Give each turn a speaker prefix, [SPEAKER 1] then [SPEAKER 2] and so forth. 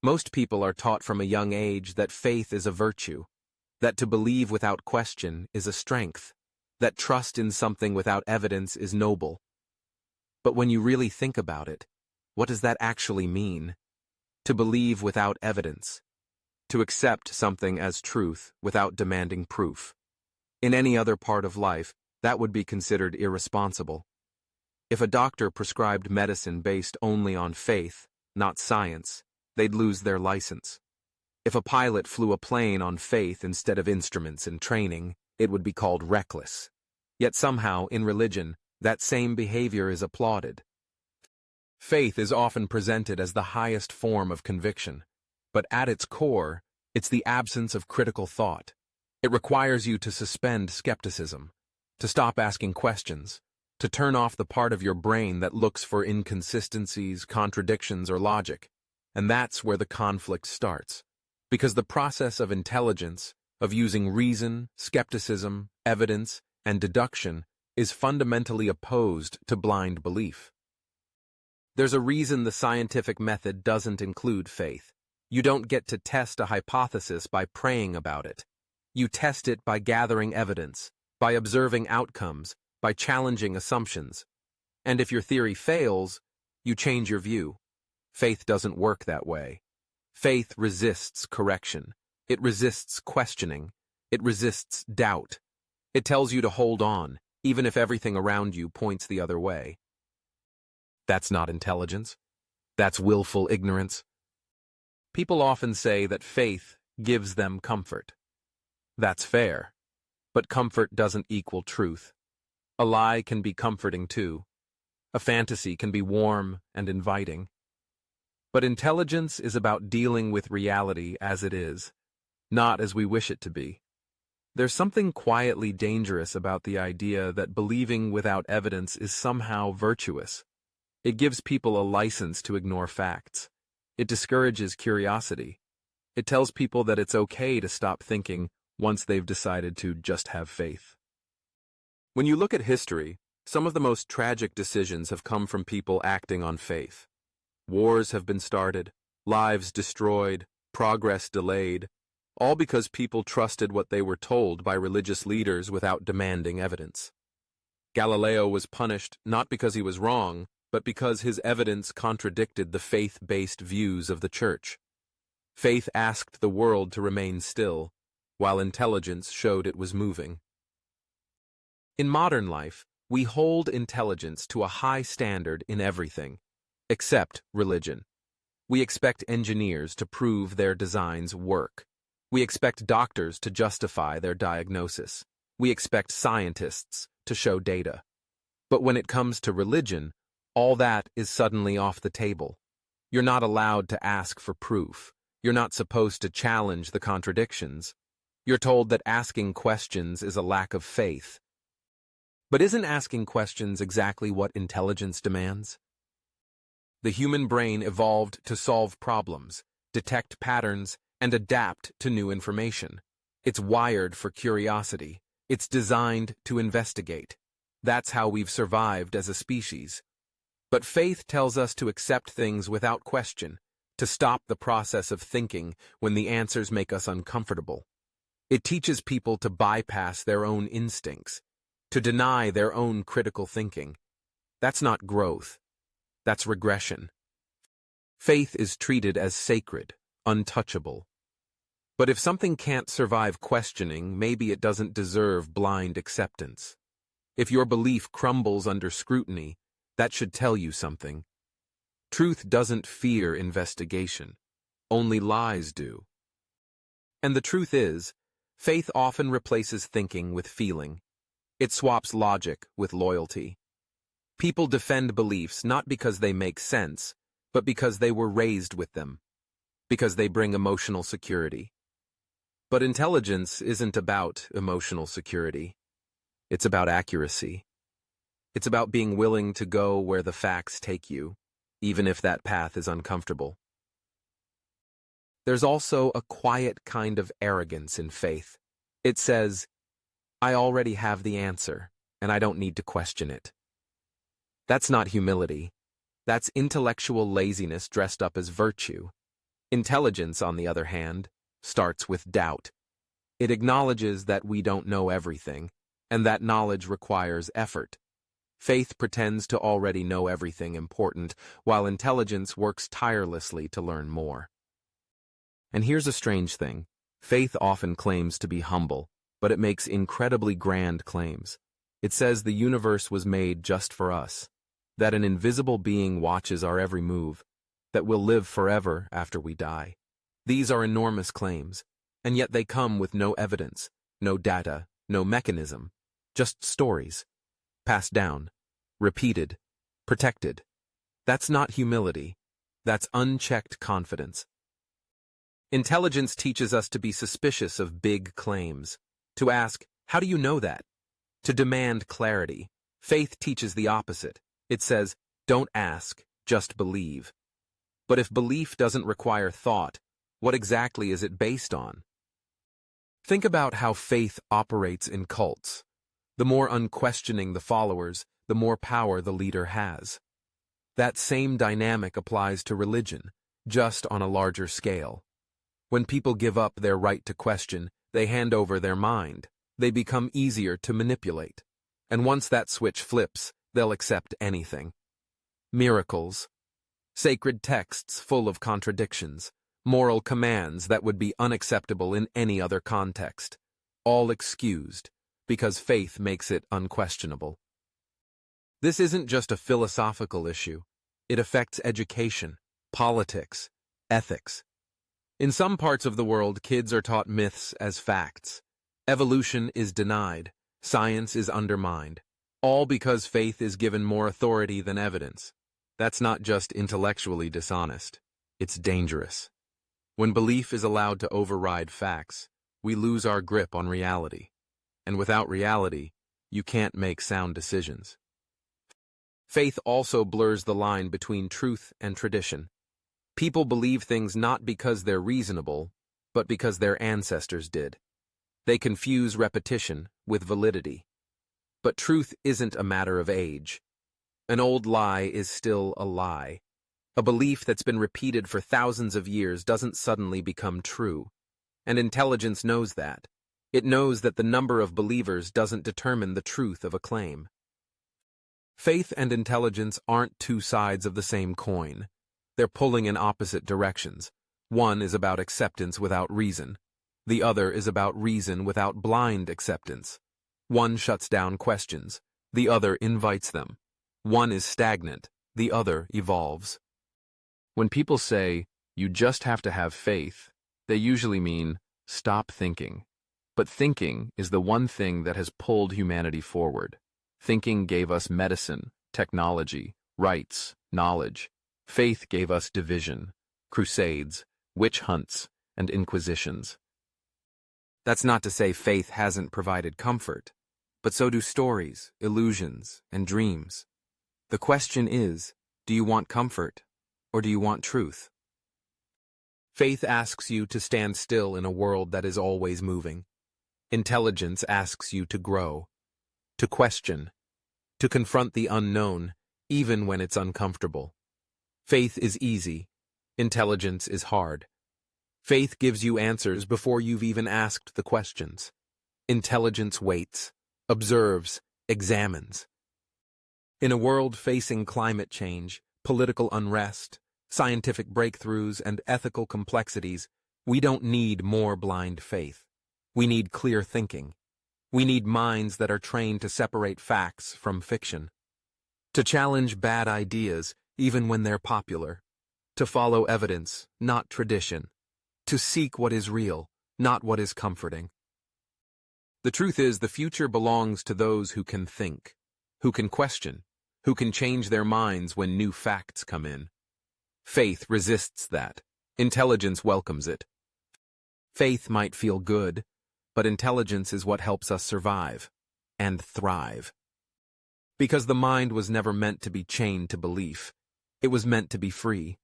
[SPEAKER 1] Most people are taught from a young age that faith is a virtue, that to believe without question is a strength, that trust in something without evidence is noble. But when you really think about it, what does that actually mean? To believe without evidence. To accept something as truth without demanding proof. In any other part of life, that would be considered irresponsible. If a doctor prescribed medicine based only on faith, not science, they'd lose their license. If a pilot flew a plane on faith instead of instruments and training, it would be called reckless. Yet somehow, in religion, that same behavior is applauded. Faith is often presented as the highest form of conviction, but at its core, it's the absence of critical thought. It requires you to suspend skepticism, to stop asking questions, to turn off the part of your brain that looks for inconsistencies, contradictions, or logic. And that's where the conflict starts. Because the process of intelligence, of using reason, skepticism, evidence, and deduction is fundamentally opposed to blind belief. There's a reason the scientific method doesn't include faith. You don't get to test a hypothesis by praying about it. You test it by gathering evidence, by observing outcomes, by challenging assumptions. And if your theory fails, you change your view. Faith doesn't work that way. Faith resists correction. It resists questioning. It resists doubt. It tells you to hold on, even if everything around you points the other way. That's not intelligence. That's willful ignorance. People often say that faith gives them comfort. That's fair. But comfort doesn't equal truth. A lie can be comforting too. A fantasy can be warm and inviting. But intelligence is about dealing with reality as it is, not as we wish it to be. There's something quietly dangerous about the idea that believing without evidence is somehow virtuous. It gives people a license to ignore facts. It discourages curiosity. It tells people that it's okay to stop thinking once they've decided to just have faith. When you look at history, some of the most tragic decisions have come from people acting on faith. Wars have been started, lives destroyed, progress delayed, all because people trusted what they were told by religious leaders without demanding evidence. Galileo was punished not because he was wrong, but because his evidence contradicted the faith-based views of the church. Faith asked the world to remain still, while intelligence showed it was moving. In modern life, we hold intelligence to a high standard in everything, except religion. We expect engineers to prove their designs work. We expect doctors to justify their diagnosis. We expect scientists to show data. But when it comes to religion, all that is suddenly off the table. You're not allowed to ask for proof. You're not supposed to challenge the contradictions. You're told that asking questions is a lack of faith. But isn't asking questions exactly what intelligence demands? The human brain evolved to solve problems, detect patterns, and adapt to new information. It's wired for curiosity. It's designed to investigate. That's how we've survived as a species. But faith tells us to accept things without question, to stop the process of thinking when the answers make us uncomfortable. It teaches people to bypass their own instincts, to deny their own critical thinking. That's not growth. That's regression. Faith is treated as sacred, untouchable. But if something can't survive questioning, maybe it doesn't deserve blind acceptance. If your belief crumbles under scrutiny, that should tell you something. Truth doesn't fear investigation. Only lies do. And the truth is, faith often replaces thinking with feeling. It swaps logic with loyalty. People defend beliefs not because they make sense, but because they were raised with them, because they bring emotional security. But intelligence isn't about emotional security. It's about accuracy. It's about being willing to go where the facts take you, even if that path is uncomfortable. There's also a quiet kind of arrogance in faith. It says, I already have the answer, and I don't need to question it. That's not humility. That's intellectual laziness dressed up as virtue. Intelligence, on the other hand, starts with doubt. It acknowledges that we don't know everything, and that knowledge requires effort. Faith pretends to already know everything important, while intelligence works tirelessly to learn more. And here's a strange thing. Faith often claims to be humble, but it makes incredibly grand claims. It says the universe was made just for us, that an invisible being watches our every move, that we'll live forever after we die. These are enormous claims, and yet they come with no evidence, no data, no mechanism, just stories, passed down, repeated, protected. That's not humility. That's unchecked confidence. Intelligence teaches us to be suspicious of big claims, to ask, how do you know that? To demand clarity. Faith teaches the opposite. It says, don't ask, just believe. But if belief doesn't require thought, what exactly is it based on? Think about how faith operates in cults. The more unquestioning the followers, the more power the leader has. That same dynamic applies to religion, just on a larger scale. When people give up their right to question, they hand over their mind. They become easier to manipulate. And once that switch flips, they'll accept anything. Miracles, sacred texts full of contradictions, moral commands that would be unacceptable in any other context, all excused because faith makes it unquestionable. This isn't just a philosophical issue. It affects education, politics, ethics. In some parts of the world, kids are taught myths as facts. Evolution is denied. Science is undermined. All because faith is given more authority than evidence. That's not just intellectually dishonest. It's dangerous. When belief is allowed to override facts, we lose our grip on reality. And without reality, you can't make sound decisions. Faith also blurs the line between truth and tradition. People believe things not because they're reasonable, but because their ancestors did. They confuse repetition with validity. But truth isn't a matter of age. An old lie is still a lie. A belief that's been repeated for thousands of years doesn't suddenly become true. And intelligence knows that. It knows that the number of believers doesn't determine the truth of a claim. Faith and intelligence aren't two sides of the same coin. They're pulling in opposite directions. One is about acceptance without reason. The other is about reason without blind acceptance. One shuts down questions. The other invites them. One is stagnant. The other evolves. When people say, you just have to have faith, they usually mean, stop thinking. But thinking is the one thing that has pulled humanity forward. Thinking gave us medicine, technology, rights, knowledge. Faith gave us division, crusades, witch hunts, and inquisitions. That's not to say faith hasn't provided comfort, but so do stories, illusions, and dreams. The question is, do you want comfort, or do you want truth? Faith asks you to stand still in a world that is always moving. Intelligence asks you to grow, to question, to confront the unknown, even when it's uncomfortable. Faith is easy. Intelligence is hard. Faith gives you answers before you've even asked the questions. Intelligence waits, observes, examines. In a world facing climate change, political unrest, scientific breakthroughs, and ethical complexities, we don't need more blind faith. We need clear thinking. We need minds that are trained to separate facts from fiction, to challenge bad ideas even when they're popular, to follow evidence, not tradition, to seek what is real, not what is comforting. The truth is, the future belongs to those who can think, who can question, who can change their minds when new facts come in. Faith resists that. Intelligence welcomes it. Faith might feel good, but intelligence is what helps us survive and thrive. Because the mind was never meant to be chained to belief. It was meant to be free.